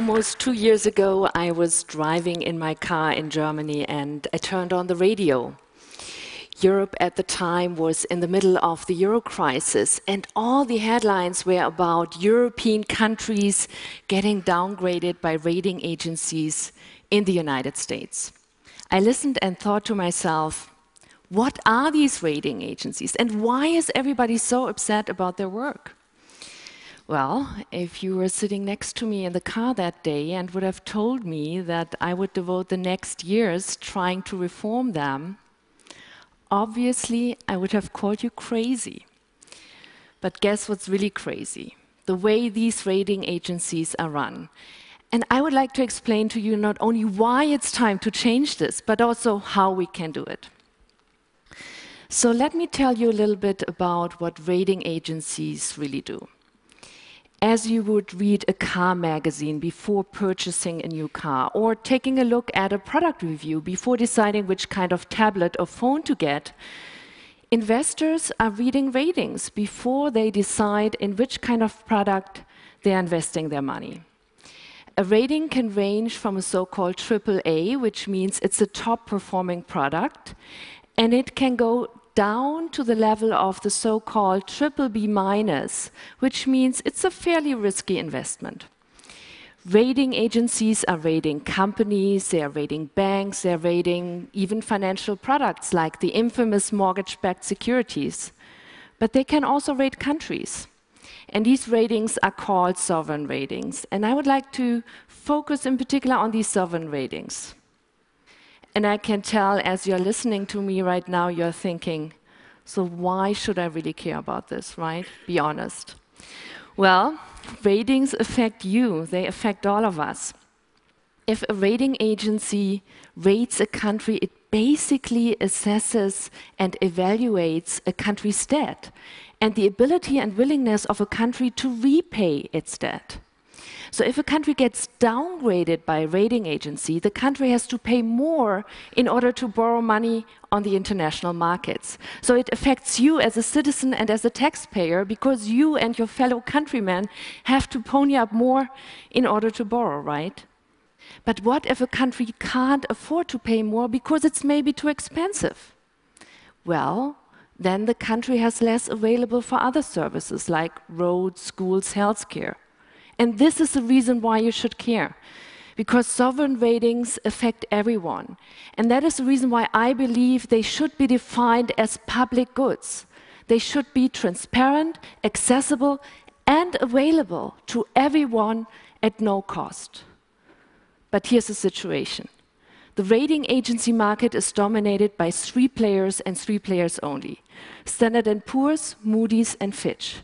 Almost 2 years ago, I was driving in my car in Germany and I turned on the radio. Europe at the time was in the middle of the euro crisis, and all the headlines were about European countries getting downgraded by rating agencies in the United States. I listened and thought to myself, what are these rating agencies and why is everybody so upset about their work? Well, if you were sitting next to me in the car that day and would have told me that I would devote the next years trying to reform them, obviously I would have called you crazy. But guess what's really crazy? The way these rating agencies are run. And I would like to explain to you not only why it's time to change this, but also how we can do it. So let me tell you a little bit about what rating agencies really do. As you would read a car magazine before purchasing a new car, or taking a look at a product review before deciding which kind of tablet or phone to get, investors are reading ratings before they decide in which kind of product they are investing their money. A rating can range from a so-called AAA, which means it's a top-performing product, and it can go down to the level of the so-called BBB-, which means it's a fairly risky investment. Rating agencies are rating companies, they are rating banks, they're rating even financial products like the infamous mortgage-backed securities. But they can also rate countries. And these ratings are called sovereign ratings. And I would like to focus in particular on these sovereign ratings. And I can tell, as you're listening to me right now, you're thinking, so why should I really care about this, right? Be honest. Well, ratings affect you. They affect all of us. If a rating agency rates a country, it basically assesses and evaluates a country's debt and the ability and willingness of a country to repay its debt. So if a country gets downgraded by a rating agency, the country has to pay more in order to borrow money on the international markets. So it affects you as a citizen and as a taxpayer because you and your fellow countrymen have to pony up more in order to borrow, right? But what if a country can't afford to pay more because it's maybe too expensive? Well, then the country has less available for other services like roads, schools, healthcare. And this is the reason why you should care, because sovereign ratings affect everyone. And that is the reason why I believe they should be defined as public goods. They should be transparent, accessible, and available to everyone at no cost. But here's the situation. The rating agency market is dominated by 3 players and 3 players only: Standard & Poor's, Moody's, and Fitch.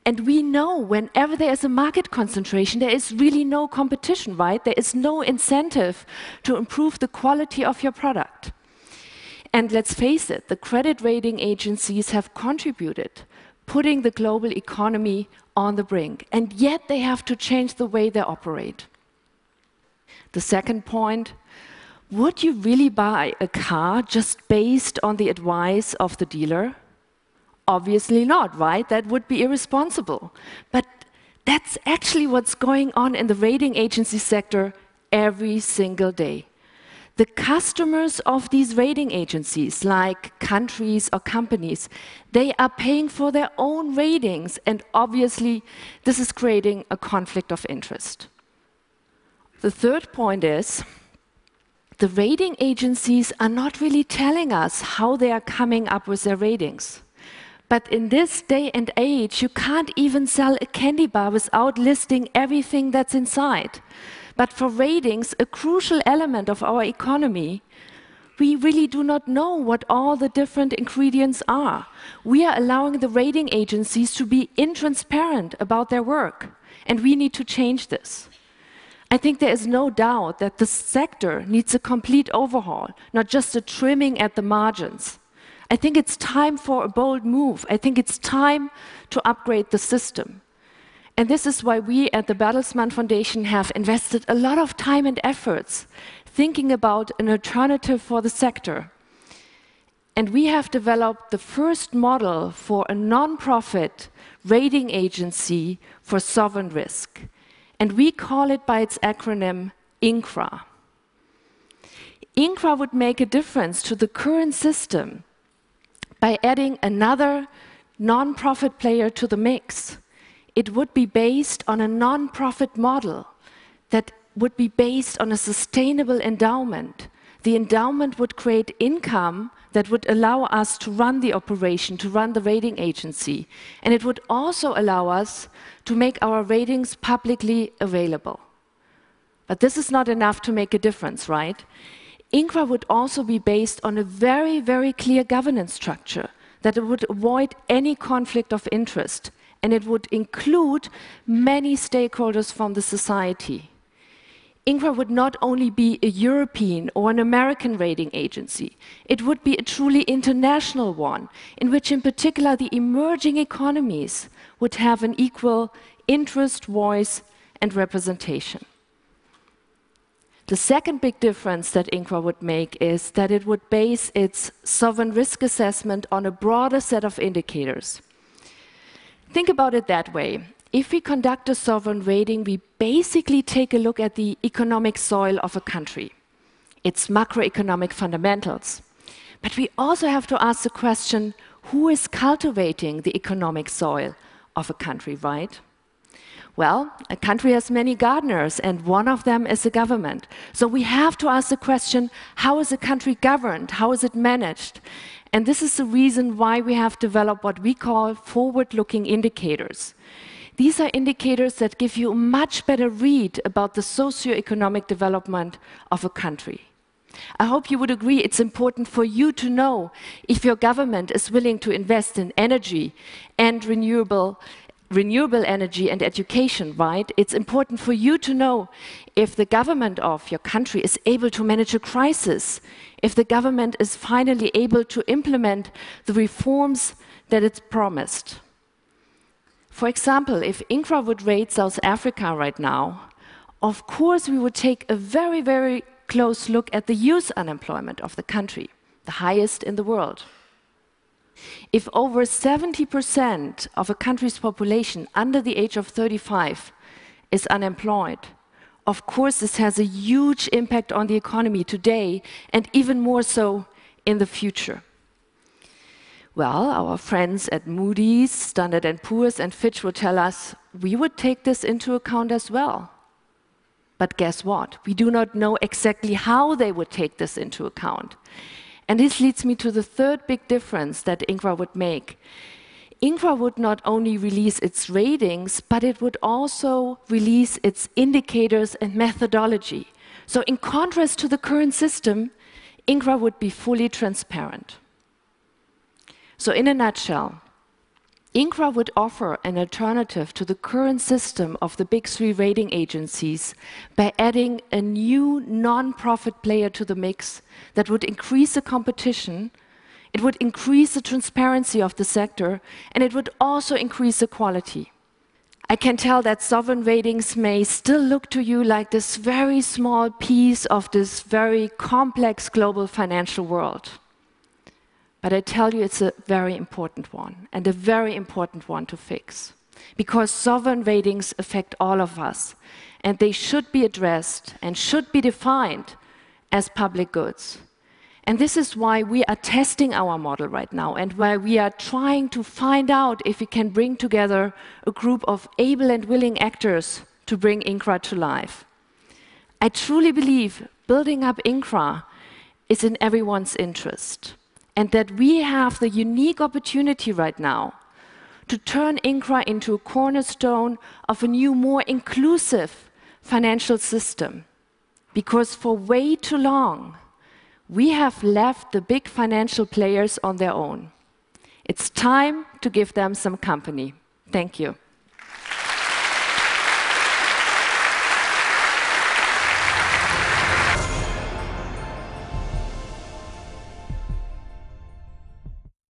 And we know whenever there is a market concentration, there is really no competition, right? There is no incentive to improve the quality of your product. And let's face it, the credit rating agencies have contributed, putting the global economy on the brink. And yet they have to change the way they operate. The second point, would you really buy a car just based on the advice of the dealer? Obviously not, right? That would be irresponsible. But that's actually what's going on in the rating agency sector every single day. The customers of these rating agencies, like countries or companies, they are paying for their own ratings, and obviously this is creating a conflict of interest. The third point is, the rating agencies are not really telling us how they are coming up with their ratings. But in this day and age, you can't even sell a candy bar without listing everything that's inside. But for ratings, a crucial element of our economy, we really do not know what all the different ingredients are. We are allowing the rating agencies to be intransparent about their work, and we need to change this. I think there is no doubt that the sector needs a complete overhaul, not just a trimming at the margins. I think it's time for a bold move. I think it's time to upgrade the system. And this is why we at the Bertelsmann Foundation have invested a lot of time and efforts thinking about an alternative for the sector. And we have developed the first model for a non-profit rating agency for sovereign risk. and we call it by its acronym INCRA. INCRA would make a difference to the current system by adding another non-profit player to the mix. It would be based on a non-profit model that would be based on a sustainable endowment. The endowment would create income that would allow us to run the operation, to run the rating agency. And it would also allow us to make our ratings publicly available. But this is not enough to make a difference, right? INCRA would also be based on a very, very clear governance structure that it would avoid any conflict of interest, and it would include many stakeholders from the society. INCRA would not only be a European or an American rating agency, it would be a truly international one, in which in particular the emerging economies would have an equal interest, voice, and representation. The second big difference that INCRA would make is that it would base its sovereign risk assessment on a broader set of indicators. Think about it that way. If we conduct a sovereign rating, we basically take a look at the economic soil of a country, its macroeconomic fundamentals. But we also have to ask the question, who is cultivating the economic soil of a country, right? Well, a country has many gardeners, and one of them is the government. So we have to ask the question, how is a country governed? How is it managed? And this is the reason why we have developed what we call forward-looking indicators. These are indicators that give you a much better read about the socio-economic development of a country. I hope you would agree it's important for you to know if your government is willing to invest in energy and renewable energy and education, right? It's important for you to know if the government of your country is able to manage a crisis, if the government is finally able to implement the reforms that it's promised. For example, if INCRA would rate South Africa right now, of course we would take a very, very close look at the youth unemployment of the country, the highest in the world. If over 70% of a country's population under the age of 35 is unemployed, of course this has a huge impact on the economy today and even more so in the future. Well, our friends at Moody's, Standard & Poor's and Fitch would tell us we would take this into account as well. But guess what? We do not know exactly how they would take this into account. And this leads me to the third big difference that INCRA would make. INCRA would not only release its ratings, but it would also release its indicators and methodology. So in contrast to the current system, INCRA would be fully transparent. So in a nutshell, INCRA would offer an alternative to the current system of the big three rating agencies by adding a new non-profit player to the mix that would increase the competition, it would increase the transparency of the sector, and it would also increase the quality. I can tell that sovereign ratings may still look to you like this very small piece of this very complex global financial world. But I tell you it's a very important one, and a very important one to fix. Because sovereign ratings affect all of us, and they should be addressed and should be defined as public goods. And this is why we are testing our model right now, and why we are trying to find out if we can bring together a group of able and willing actors to bring INCRA to life. I truly believe building up INCRA is in everyone's interest, and that we have the unique opportunity right now to turn INCRA into a cornerstone of a new, more inclusive financial system. Because for way too long, we have left the big financial players on their own. It's time to give them some company. Thank you.